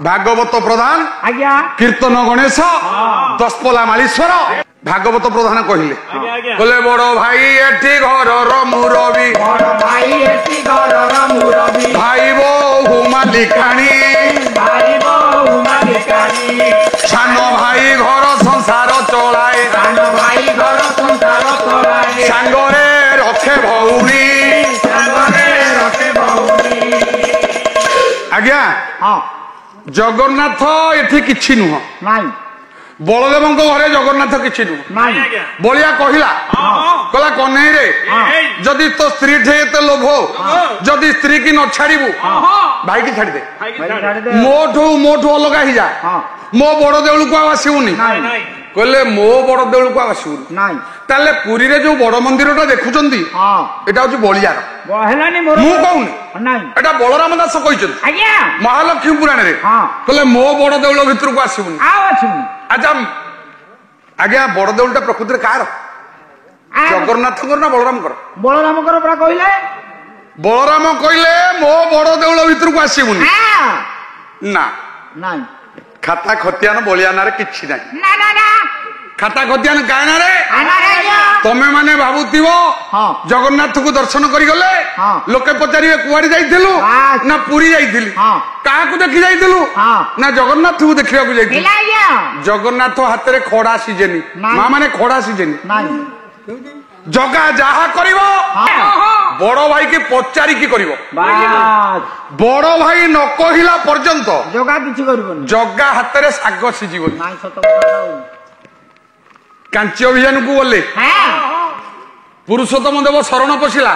भागवत प्रधान आज्ञा कीर्तन गणेश दशपला मालीश्वर भागवत प्रधान कहले बोले बड़ भाई एठी घर मुरबी भाई बहु मालिकाणी सान भाई घर संसार चलाए सांगरे रखे भौणी आज्ञा जगन्नाथ एठी किछि नुह बलदेव घरे जगन्नाथ किछि नुह बलिया कहला कहला कन्हई रे जदि तो स्त्री ठे एते लोभ जदि स्त्री की न छाड़बू भाई की छाड़ी दे मोठू अलग ही जा मो बड़ देउल को आसीबुनी कहले मो बड़ देउल को आसीबुनी ताले पुरी रे जो बड़ मंदिर देखुचंदी एटा होची बलियार मु कहूनी एटा बलराम दास कहिचन महालक्ष्मी पुराण रे कहले मो बड़ देउल भितर को आसीबुनी अच्छा आज्ञा बड़ देउलटा प्रकृति रे कार जगन्नाथ ना बलराम पूरा कहले बलराम कहले मो बड़ देउल भितर को आसीबुनी ना खाता खतियान बलियाना रे किछि नाही खाता खतियान गायना रे तमे माने भाबुथिव जगन्नाथ को दर्शन करी गले लोके पचारिवे कुआडी जाइथिलु ना पुरी जाइथिली काहा को देखि जाइथिलु ना जगन्नाथ को देखिया को जाइथिलु जगन्नाथ हाथ रे खड़ा सिजेनी मा माने खड़ा सिजेनी जगा जहा करिवो बड़ भाई की पचारि की करिवो बड़ भाई न कहिला पर्यंत जगा किछि करबोनी जगा हाथ रे साग सिजिबोनी नाही सत कथा कांची अभियान को बोले पुरुषोत्तम देव शरण पशिला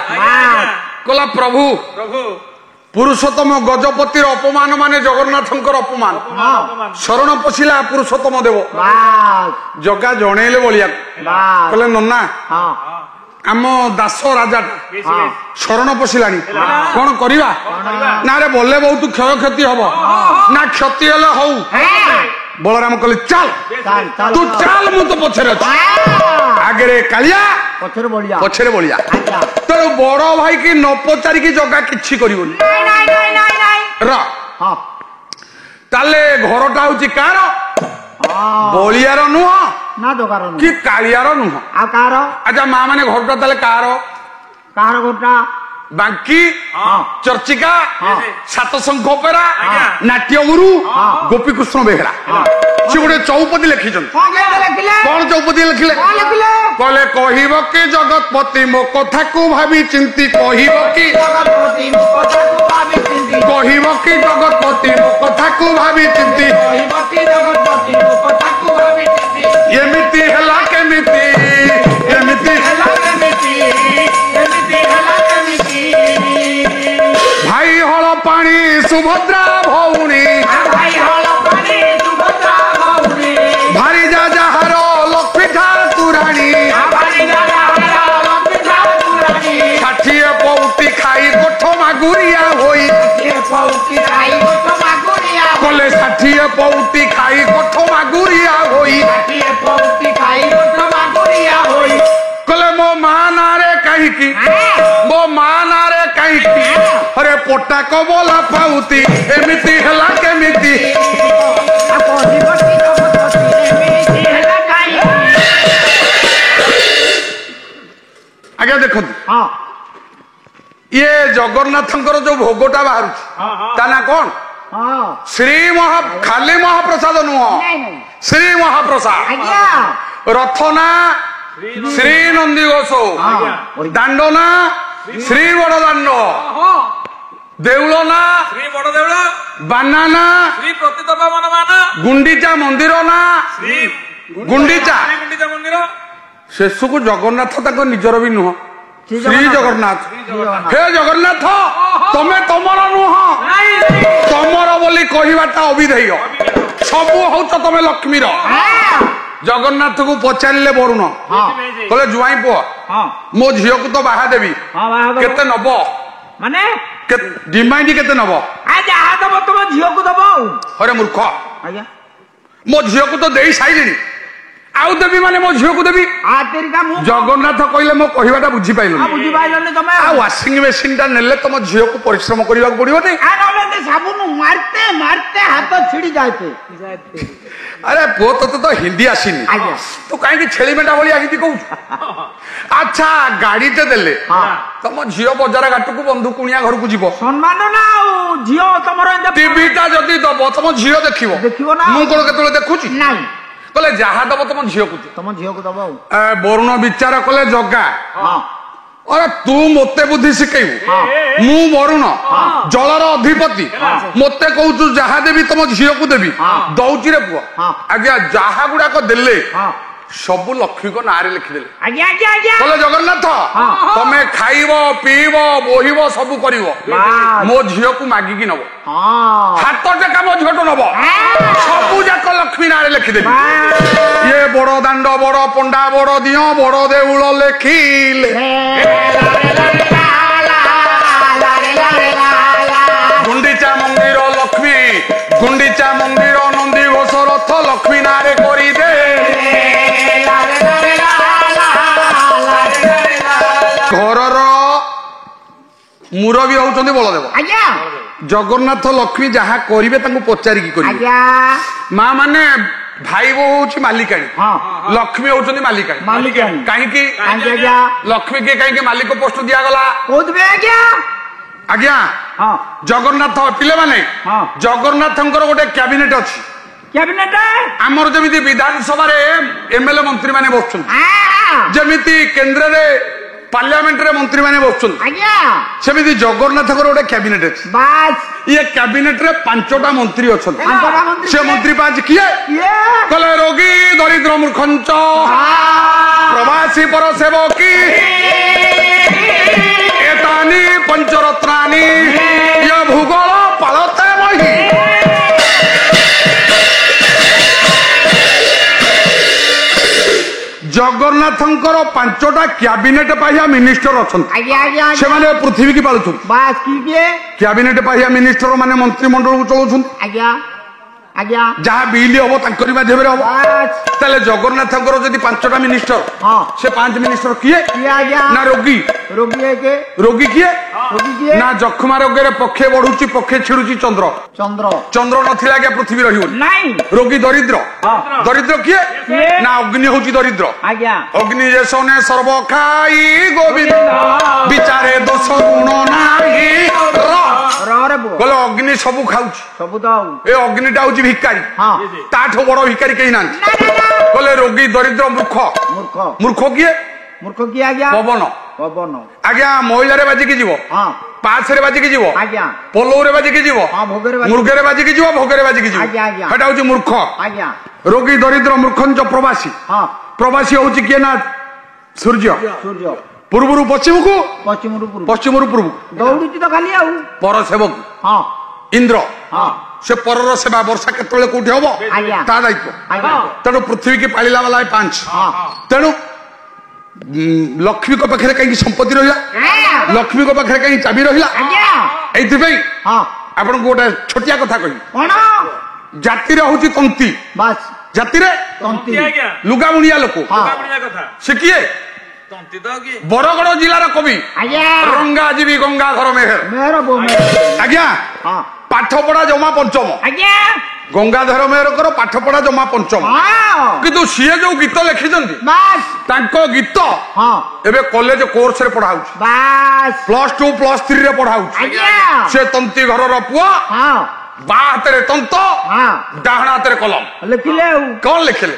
कहला प्रभु पुरुषोत्तम गजपतिर अपमान माने जगन्नाथंकर अपमान शरण पशिला पुरुषोत्तम देव जगा जणेले बलिया कहले नन्ना आम दास राजा शरण पशिलानी कौन करवा ना रे बोले बहुत क्षय क्षति हम ना क्षति हेले हौ बलराम कहले चल तू चल मु तो पछरे आगे कालिया पछरे बलिया तो बड़ भाई की न पचारि की जगह किछि करिवोनी ताले घरटा होची कार बलियार नुह ना दोकार कि कालियार नुह आ कार अच्छा मां माने घरटा ताले कार घरटा बांकी चर्चिका सात शंख पेरा नाट्य गुरु गोपी कृष्ण बेहरा से गोटे चौपदी लिखिछन कौन चौपदी लिखिले कहले कहिब कि जगतपति मो कथा को भाबी चिंती कहिब कि जगतपति मो कथा को भाबी चिंती कहिब कि जगतपति मो कथा को भाबी चिंती कहिब कि जगतपति मो कथा को भाबी चिंती एमिति हला केमिति एमिति हला केमिति एमिति हला केमिति भाई हल पानी सुभद्रा भौणी भाई हल पानी सुभद्रा भौणी भारी जा जहार लक्ष्मी ठाकुराणी भारी जा जहार लक्ष्मी ठाकुराणी 60 पौटी खाई गोठ मागुरिया होई 60 पौटी खाई गोठ मागुरिया बोले 60 पौटी खाई गोठ मागुरिया होई 60 पौटी खाई गोठ मागुरिया होई कहले मो मां नारे कहीं की मो मां नारे कहीं की अरे पोटा को बोला पाउती एमिति हला केमिति आगे देखो ये जगन्नाथंकर जो भोगटा बाहर ता ना कौन श्री खाली महाप्रसाद नुह श्री महाप्रसाद रथना श्री नंदी घोष दांडना श्री बड़ दांड देउलना श्री बड़ देउल बानाना श्री प्रतितपावनमाना गुंडीचा मंदिर ना श्री गुंडीचा मंदिर शेष को जगन्नाथ तक निजर भी नुह श्री जगन्नाथ हे जगन्नाथ तमे तमर नुह तमर बोली कहवाटा अविधेय सबू हौ तमे लक्ष्मीर जगन्नाथ को पचारे बरुण कहले जुआई पुआ मो झील को तो बाहा देवी केते नब माने डिमांड केते नब दब तुम झील को दब अरे मूर्ख मो झील को तो दे साइलिनी आउ देवी माने मो झियो को देवी जगन्नाथ कहले मो कहिबाटा बुझी पाइलो आ वाशिंग मशीन टा नेले तुम झियो को परिश्रम करबा पड़िबो नै साबुन मारते मारते हाथ छिड़ी जाते अरे पो तो हिंदी आसीनी तू कहीं छेली मेटा भाई हिंदी कहू अच्छा गाड़ी टे देले तुम झियो बजार घाट को बंधु कुणिया घर को जीव सम्मान ना झियो तुम टीवीटा जदि दब तुम झियो देखिबो मु कोन केतले देखुची नहीं कले जहा दब तुम झियो को दब वरुण विचार कले जगा अरे तू मते बुद्धि शिखेबू मु वरुण जलर अधिपति मते कहू जहा देवी तुम झील को देवी दौची रे पुआ आज्ञा जहा गुड़ाक देले सबु लक्ष्मी को नारे लिखिदेले बोले जगन्नाथ तमे खाइब पीब बोहिब सबु करिवो मो झील को मागिकी नब हाथ टेका मो झील नब सबु जाक लक्ष्मी नारे लिखिदेले ये बड़ दांड बड़ पंडा बड़ दियो बड़ देउल लेखिले गुंडीचा मंदिर लक्ष्मी गुंडीचा मंदिर नंदी घोष रथ लक्ष्मी नारे करी दे घरर मुरबी होउछन्ती बलदेव जगन्नाथ लक्ष्मी जहा करिवे तांको पचारिकी करिवे मां माने भाई बो होउछि मालिकाणी लक्ष्मी होउछन्ती मालिकाणी काहेकि लक्ष्मी के काहेकि मालिक पोस्ट दिया गला कोदबे आज्ञा जगन्नाथ पिले माने जगन्नाथंकर गोटे कैबिनेट अछि कैबिनेट हमर जेमिति विधानसभा रे एमएलए मंत्री माने बसछन जेमिति केंद्र रे पार्लियामेंट रे मंत्री माने बसछन सेमिति जगन्नाथकर गोटे कैबिनेट अछि बस ये कैबिनेट रे पांचटा मंत्री अछन से मंत्री पांच किए कले रोगी दरिद्र मूर्खंच प्रवासी पर सेवकी एतानी पंचरत्नानी ये भूगोल पालते मही जगन्नाथंकर पांचटा कैबिनेट पाहिया मिनिस्टर अछन से माने पृथ्वी की पालुछन बस की कैबिनेट पाहिया मिनिस्टर माने मंत्रिमंडल को चलाउछन जहाँ बिल हम तंकरी माध्यम रे हम ताले जगन्नाथंकर जदि पांचटा मिनिस्टर से पांच मिनिस्टर किए ना रोगी रोगी किए ना जखमा रोग रे पक्षे बढ़ुची पक्षे छिड़ुची चंद्र चंद्र चंद्र नथिला के पृथ्वी रहियो नहीं रोगी दरिद्र दरिद्र किए ना अग्नि होची दरिद्र अग्नि जे सोने सर्व खाई गोविंद विचारे दोष गुण नाही बोले अग्नि सबु खाऊची सबु दाऊ ए अग्निटा होची भिकारी ताठो बड़ भिकारी कहीं ना बोले रोगी दरिद्र मूर्ख मूर्ख किए आज्ञा पवन आज्ञा महिला रे बाजी की जीव पाछ रे बाजी की जीव पोलो रे बाजी की जीव मुर्गे रे बाजी की जीव भोगे रे बाजी की जीव हेटा होची मूर्ख रोगी दरिद्र मूर्खंच प्रवासी प्रवासी होची किए ना सूर्य पूर्व पश्चिम को पश्चिम पूर्व दौड़ी तो खाली आउ पर सेवक इंद्र से परर सेवा वर्षा केतले कोठी हबो ता दायित्व तेणु पृथ्वी की पालिला वाला पांच तेणु लक्ष्मी को पाखरे कहीं संपत्ति रहिला लक्ष्मी को पाखरे कहीं चाबी रहिला एथि पई आपन को गोटे छोटिया कथा कहि जाति रे होची तंती बस जाति रे तंती लुगा बुनिया लोक से किए बरगड़ जिलार कवि रंगा जीवी गंगाधर मेहर आज्ञा पाठ पढ़ा जमा पंचम गंगाधर मेहर पाठ पढ़ा जमा पंचम किंतु सीए जो गीत लिखिछन्ती तांको गीत एबे कॉलेज कोर्स रे पढ़ाउ +2 +3 रे पढ़ाउ से तंती घरर पुआ बा हाथ रे तंत डाहणा हाथ रे कलम लिखिले कौन लिखिले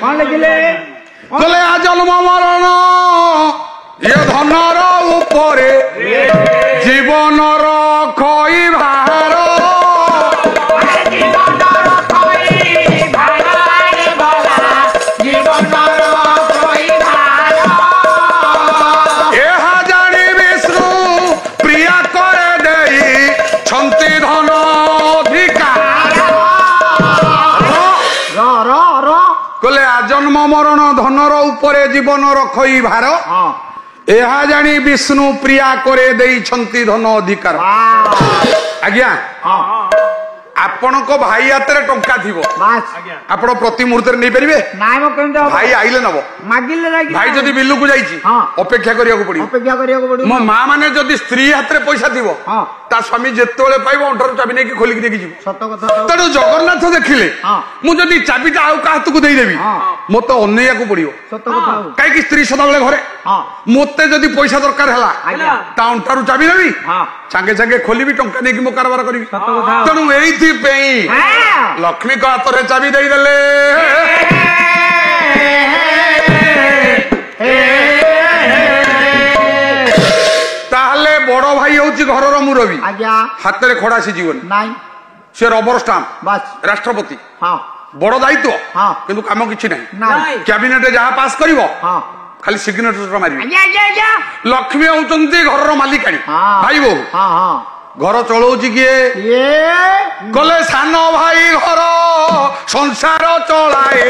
कले आ जन्म मरण ये धनर उपरे जीवनर खई भार ଏହା ଜାଣି ବିଷ୍ଣୁ ପ୍ରିୟା करे ଦେଇ ଛନ୍ତି ଧନ कले आजन्म मरण धनर उपरे जीवन रखई भार एहा जानी विष्णु प्रिया करे देई छंती धन अधिकार आज्ञा ଆପଣଙ୍କ ଭାଇ ହାତରେ ଟଙ୍କା ଥିବ ବାସ୍ ଆପଣ ପ୍ରତି ମୁହୂର୍ତ୍ତରେ ନେଇପାରିବେ ନାଇଁ ମୋ କେମିତି ହବ ଭାଇ ଆଇଲେ ନବ ମାଗିଲେ ଯାଇକି ଭାଇ ଯଦି ବିଲକୁ ଯାଇଛି ହଁ। ଅପେକ୍ଷା କରିବାକୁ ପଡିବ ଅପେକ୍ଷା କରିବାକୁ ପଡିବ ମୋ ମା ମାନେ ଯଦି ସ୍ତ୍ରୀ ହାତରେ ପଇସା ଥିବ ହଁ ତା ସ୍ୱାମୀ ଯେତେବେଳେ ପାଇବ ଅଣ୍ଟାରୁ ଚାବି ନେଇକି ଖୋଲିକି ଦେଇକି ଯିବ ସତ କଥା ତ। ତେଣୁ ଜଗନ୍ନାଥ ଦେଖିଲେ ହଁ। ମୁଁ ଯଦି ଚାବିଟା ଆଉ କାହା ହାତକୁ ଦେଇଦେବି ହଁ। ମତେ ଅନେଇବାକୁ ପଡିବ ସତ କଥା ହଉ। କାହିଁକି ସ୍ତ୍ରୀ ସଦାବେଳେ ଘରେ ହଁ ମତେ ଯଦି ପଇସା ଦରକାର ହେଲା ଆଜ୍ଞା ତା ଅଣ୍ଟାରୁ ଚାବି ନେବି ହଁ ସାଙ୍ଗେ ସାଙ୍ଗେ ଖୋଲିବି ଟଙ୍କା ନେଇକି ମୋ କାରବାର କରିବି ସତ କଥା ହଉ। ତେଣୁ ଏଇଥିପାଇଁ ହଁ। ଲକ୍ଷ୍ମୀଙ୍କ ହାତରେ ଚାବି ଦେଇଦେଲେ ତାହେଲେ ବଡ ଭାଇ ହଉଛି ଘରର ମୁରବୀ ଆଜ୍ଞା ହାତରେ ଖଡା ସିଯିବନି ନାଇଁ ସେ ରବର ଷ୍ଟାମ୍ପ ବାସ୍ ରାଷ୍ଟ୍ରପତି ହଁ ବଡ ଦାୟିତ୍ୱ ହଁ କିନ୍ତୁ କାମ କିଛି ନାହିଁ ନାଇଁ କ୍ୟାବିନେଟ ଯାହା ପାସ୍ କରିବ ହଁ ଖାଲି ସିଗ୍ନେଚର ମାରିବେ ଆଜ୍ଞା ଆଜ୍ଞା ଆଜ୍ଞା ଲକ୍ଷ୍ମୀ ହଉଛନ୍ତି ଘରର ମାଲିକାଣୀ ହଁ ଭାଇ ବୋହୁ ହଁ ହଁ ଘର ଚଳଉଛି କିଏ ଇଏ ଗଲେ ସାନ ଭାଇ ଘର ସଂସାର ଚଳାଏ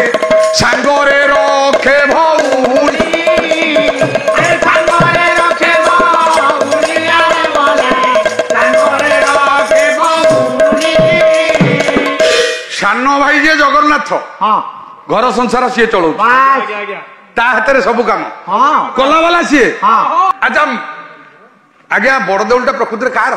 ସାଙ୍ଗରେ ରଖେ ଭଉଣୀ ସାଙ୍ଗରେ ରଖେ ଭଉଣୀ ଗଲେ ସାଙ୍ଗରେ ରଖେ ଭଉଣୀ ସାନ ଭାଇ ଯିଏ ଜଗନ୍ନାଥ ହଁ ଘର ସଂସାର ସିଏ ଚଳଉଛି ବାସ୍ ତା ହାତରେ ସବୁ କାମ ହଁ କଲା ବାଲା ସିଏ ହଁ ଆଚ୍ଛା ଆଜ୍ଞା ବଡ ଦେଉଳଟା ପ୍ରକୃତିରେ କାହାର